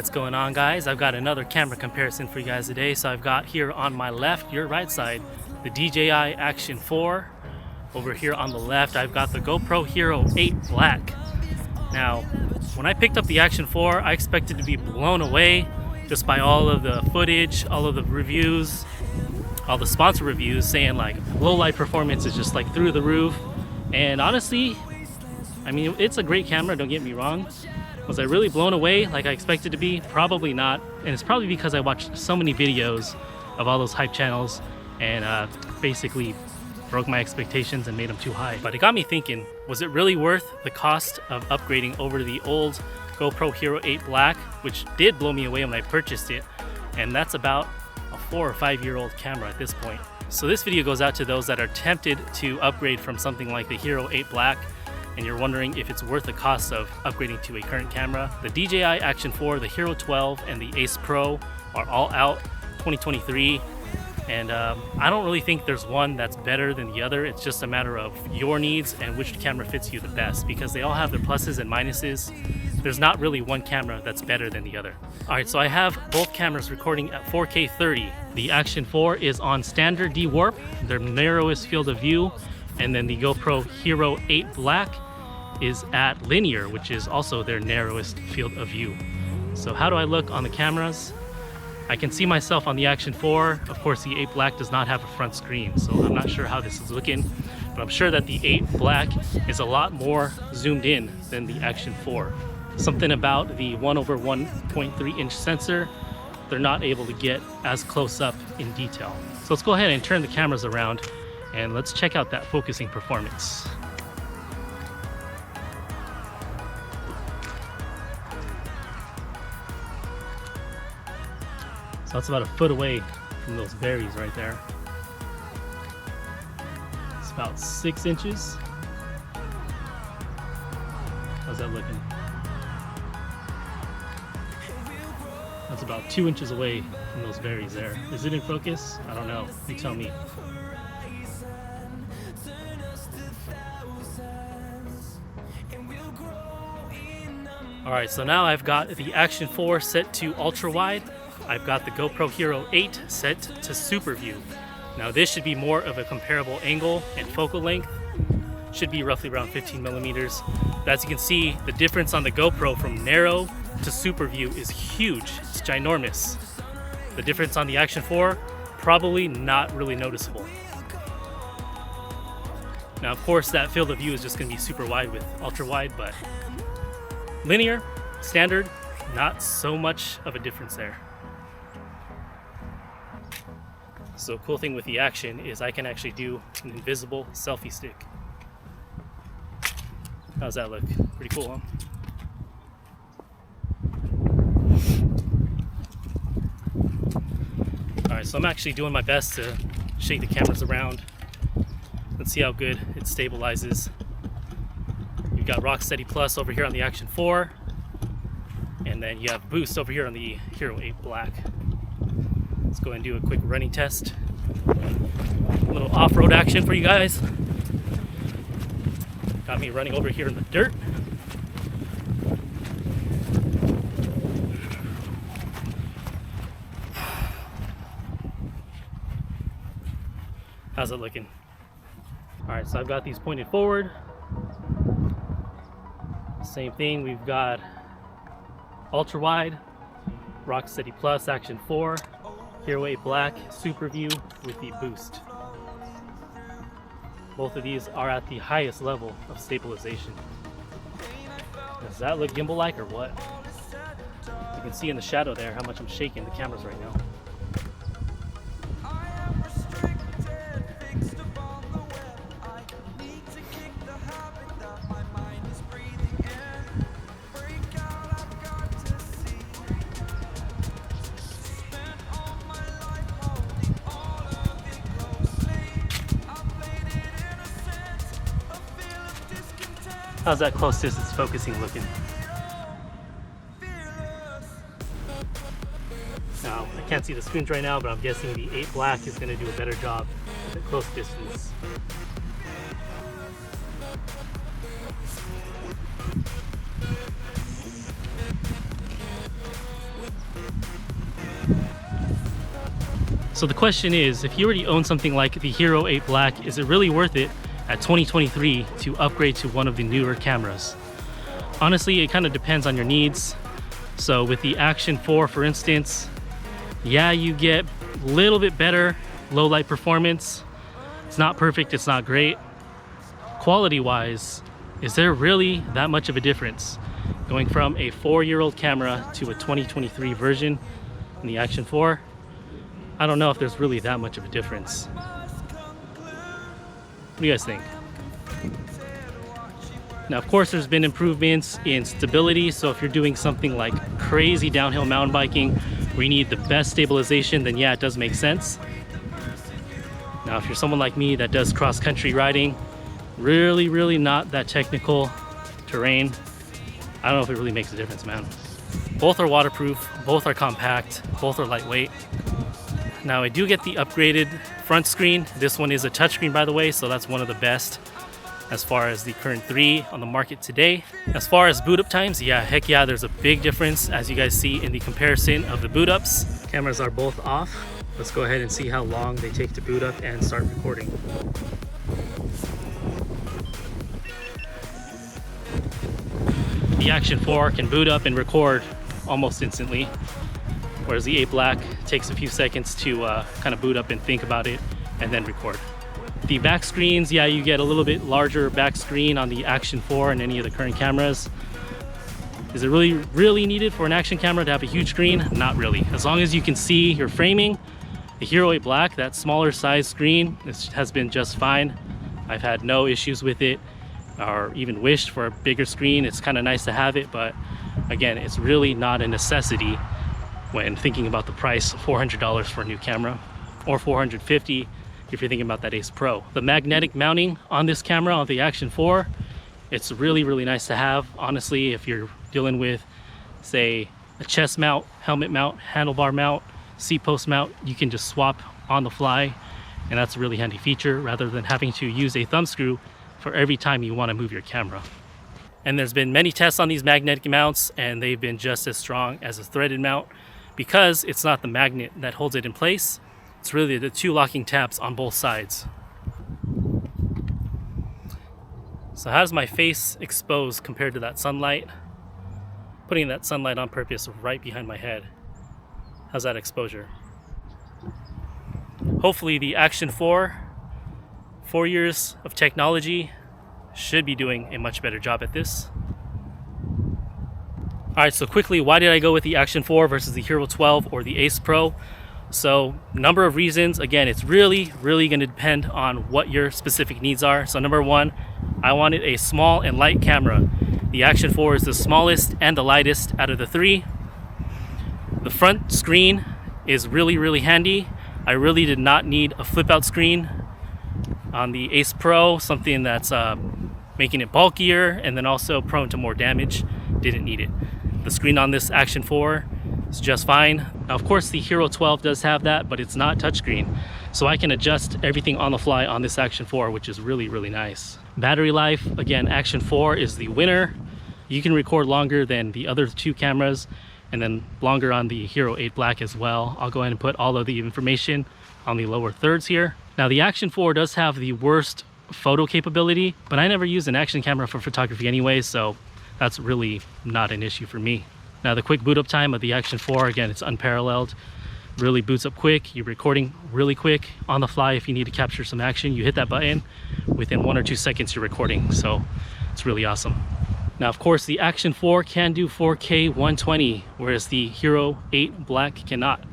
What's going on, guys? I've got another camera comparison for you guys today. So I've got here on my left, your right side, the DJI Action 4. Over here on the left, I've got the GoPro Hero 8 Black. Now, when I picked up the Action 4, I expected to be blown away just by all of the footage, all of the reviews, all the sponsor reviews saying like low light performance is just like through the roof. And honestly, I mean, it's a great camera, don't get me wrong. Was I really blown away like I expected to be? Probably not. And it's probably because I watched so many videos of all those hype channels and basically broke my expectations and made them too high. But it got me thinking, was it really worth the cost of upgrading over to the old GoPro Hero 8 Black, which did blow me away when I purchased it? And that's about a 4 or 5 year old camera at this point. So this video goes out to those that are tempted to upgrade from something like the Hero 8 Black and you're wondering if it's worth the cost of upgrading to a current camera. The DJI Action 4, the Hero 12, and the Ace Pro are all out 2023. And I don't really think there's one that's better than the other. It's just a matter of your needs and which camera fits you the best, because they all have their pluses and minuses. There's not really one camera that's better than the other. All right, so I have both cameras recording at 4K 30. The Action 4 is on standard D-Warp, their narrowest field of view, and then the GoPro Hero 8 Black is at linear, which is also their narrowest field of view. So how do I look on the cameras? I can see myself on the Action 4. Of course, the 8 Black does not have a front screen, so I'm not sure how this is looking, but I'm sure that the 8 Black is a lot more zoomed in than the Action 4. Something about the 1/1.3 inch sensor, they're not able to get as close up in detail. So let's go ahead and turn the cameras around and let's check out that focusing performance. So that's about a foot away from those berries right there. It's about 6 inches. How's that looking? That's about 2 inches away from those berries there. Is it in focus? I don't know. You tell me. Alright, so now I've got the Action 4 set to ultra wide. I've got the GoPro Hero 8 set to super view. Now this should be more of a comparable angle and focal length. Should be roughly around 15 millimeters. But as you can see, the difference on the GoPro from narrow to super view is huge. It's ginormous. The difference on the Action 4, probably not really noticeable. Now of course that field of view is just going to be super wide with ultra wide, but linear, standard, not so much of a difference there. So cool thing with the Action is I can actually do an invisible selfie stick. How's that look? Pretty cool, huh? Alright, so I'm actually doing my best to shake the cameras around. Let's see how good it stabilizes. You've got Rocksteady Plus over here on the Action 4, and then you have Boost over here on the Hero 8 Black. Let's go and do a quick running test. A little off-road action for you guys. Got me running over here in the dirt. How's it looking? Alright, so I've got these pointed forward. Same thing, we've got ultra wide, Rocksteady Plus, Action 4, Hero 8 Black, Super View with the Boost. Both of these are at the highest level of stabilization. Does that look gimbal-like or what? You can see in the shadow there how much I'm shaking the cameras right now. How's that close distance focusing looking? Now, I can't see the screens right now, but I'm guessing the 8 Black is going to do a better job at close distance. So the question is, if you already own something like the Hero 8 Black, is it really worth it at 2023 to upgrade to one of the newer cameras? Honestly, it kind of depends on your needs. So with the Action 4, for instance, yeah, you get a little bit better low light performance. It's not perfect, it's not great. Quality wise, is there really that much of a difference going from a 4-year-old camera to a 2023 version in the Action 4? I don't know if there's really that much of a difference. What do you guys think? Now, of course, there's been improvements in stability. So if you're doing something like crazy downhill mountain biking where you need the best stabilization, then yeah, it does make sense. Now, if you're someone like me that does cross-country riding, really not that technical terrain, I don't know if it really makes a difference, man. Both are waterproof, both are compact, both are lightweight. Now, I do get the upgraded front screen. This one is a touchscreen, by the way, so that's one of the best as far as the current 3 on the market today. As far as boot up times, yeah, heck yeah, there's a big difference as you guys see in the comparison of the boot ups. Cameras are both off. Let's go ahead and see how long they take to boot up and start recording. The Action 4 can boot up and record almost instantly, whereas the 8 Black takes a few seconds to kind of boot up and think about it and then record. The back screens, yeah, you get a little bit larger back screen on the Action 4 and any of the current cameras. Is it really needed for an action camera to have a huge screen? Not really. As long as you can see your framing, the Hero 8 Black, that smaller size screen, has been just fine. I've had no issues with it or even wished for a bigger screen. It's kind of nice to have it, but again, it's really not a necessity when thinking about the price, $400 for a new camera, or $450 if you're thinking about that Ace Pro. The magnetic mounting on this camera, on the Action 4, it's really nice to have. Honestly, if you're dealing with, say, a chest mount, helmet mount, handlebar mount, seat post mount, you can just swap on the fly, and that's a really handy feature rather than having to use a thumb screw for every time you want to move your camera. And there's been many tests on these magnetic mounts, and they've been just as strong as a threaded mount because it's not the magnet that holds it in place. It's really the 2 locking tabs on both sides. So how does my face expose compared to that sunlight? Putting that sunlight on purpose right behind my head. How's that exposure? Hopefully the Action 4 years of technology should be doing a much better job at this. Alright, so quickly, why did I go with the Action 4 versus the Hero 12 or the Ace Pro? So, number of reasons. Again, it's really going to depend on what your specific needs are. So number 1, I wanted a small and light camera. The Action 4 is the smallest and the lightest out of the 3. The front screen is really handy. I really did not need a flip out screen on the Ace Pro, something that's making it bulkier and then also prone to more damage. Didn't need it. The screen on this Action 4 is just fine. Now, of course, the Hero 12 does have that, but it's not touchscreen. So I can adjust everything on the fly on this Action 4, which is really nice. Battery life, again, Action 4 is the winner. You can record longer than the other 2 cameras, and then longer on the Hero 8 Black as well. I'll go ahead and put all of the information on the lower thirds here. Now, the Action 4 does have the worst photo capability, but I never use an action camera for photography anyway, so that's really not an issue for me. Now, the quick boot up time of the Action 4, again, it's unparalleled. Really boots up quick. You're recording really quick on the fly. If you need to capture some action, you hit that button. Within 1 or 2 seconds, you're recording. So it's really awesome. Now, of course, the Action 4 can do 4K 120, whereas the Hero 8 Black cannot.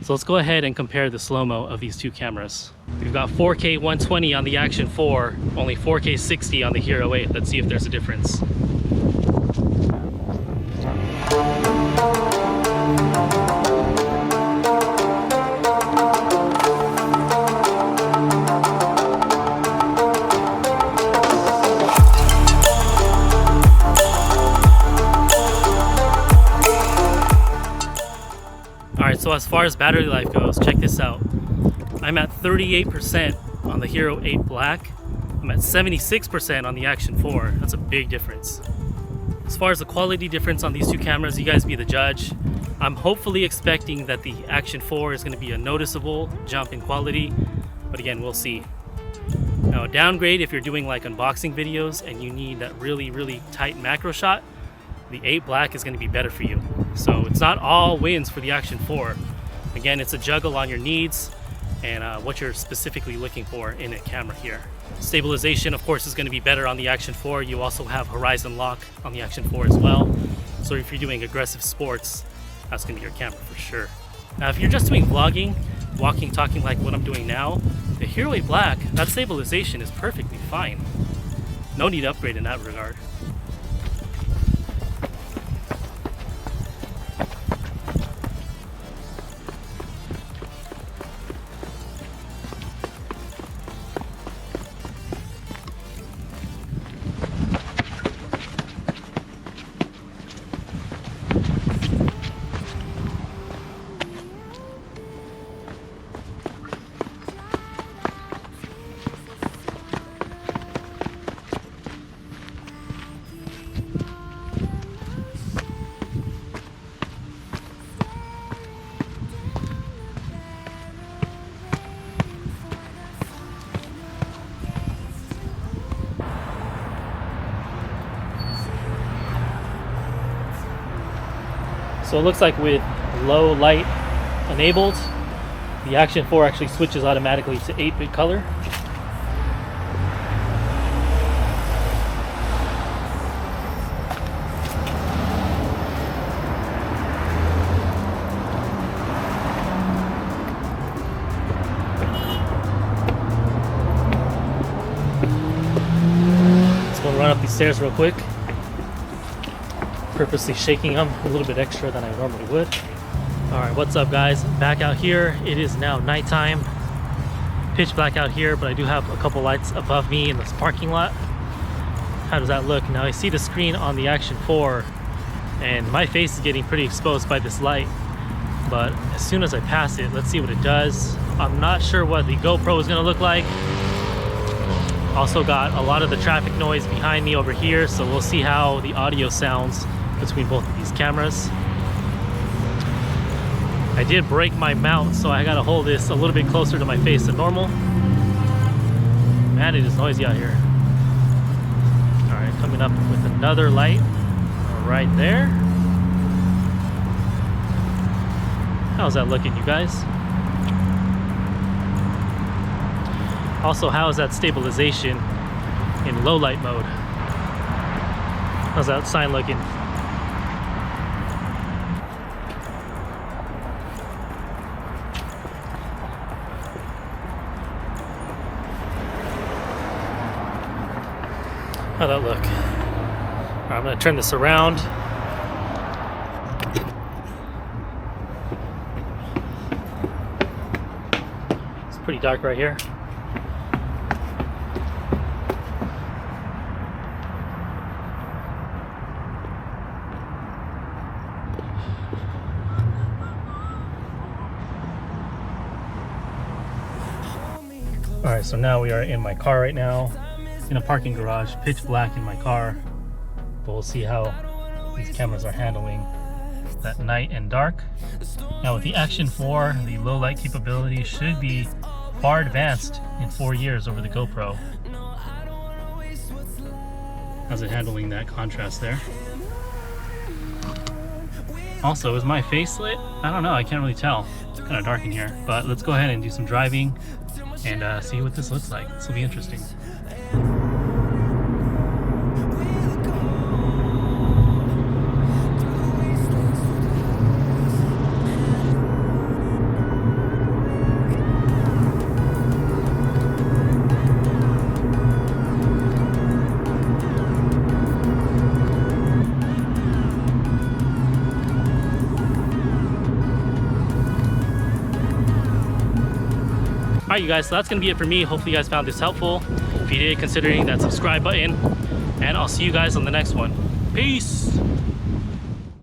So let's go ahead and compare the slow-mo of these 2 cameras. We've got 4K 120 on the Action 4, only 4K 60 on the Hero 8. Let's see if there's a difference. Alright, so as far as battery life goes, check this out. I'm at 38% on the Hero 8 Black. I'm at 76% on the Action 4. That's a big difference. As far as the quality difference on these 2 cameras, you guys be the judge. I'm hopefully expecting that the Action 4 is going to be a noticeable jump in quality, but again, we'll see. Now, downgrade if you're doing like unboxing videos and you need that really tight macro shot, the 8 Black is going to be better for you. So it's not all wins for the Action 4. Again, it's a juggle on your needs and what you're specifically looking for in a camera here. Stabilization, of course, is going to be better on the Action 4. You also have horizon lock on the Action 4 as well. So if you're doing aggressive sports, that's going to be your camera for sure. Now, if you're just doing vlogging, walking, talking like what I'm doing now, the Hero 8 Black, that stabilization is perfectly fine. No need to upgrade in that regard. So it looks like with low light enabled, the Action 4 actually switches automatically to 8-bit color. Let's go run up these stairs real quick. Purposely shaking them a little bit extra than I normally would. All right, what's up guys? Back out here. It is now nighttime. Pitch black out here, but I do have a couple lights above me in this parking lot. How does that look? Now I see the screen on the Action 4 and my face is getting pretty exposed by this light. But as soon as I pass it, let's see what it does. I'm not sure what the GoPro is gonna look like. Also got a lot of the traffic noise behind me over here, so we'll see how the audio sounds between both of these cameras. I did break my mount, so I gotta hold this a little bit closer to my face than normal. Man, it is noisy out here. All right, coming up with another light right there. How's that looking, you guys? Also, how is that stabilization in low light mode? How's that sign looking? How'd that look? All right, I'm gonna turn this around. It's pretty dark right here. All right, so now we are in my car right now, in a parking garage, pitch black in my car. But we'll see how these cameras are handling that night and dark. Now with the Action 4, the low light capability should be far advanced in 4 years over the GoPro. How's it handling that contrast there? Also, is my face lit? I don't know, I can't really tell. It's kind of dark in here, but let's go ahead and do some driving and see what this looks like. This will be interesting. Alright you guys, so that's going to be it for me. Hopefully you guys found this helpful. If you did, consider hitting that subscribe button. And I'll see you guys on the next one. Peace!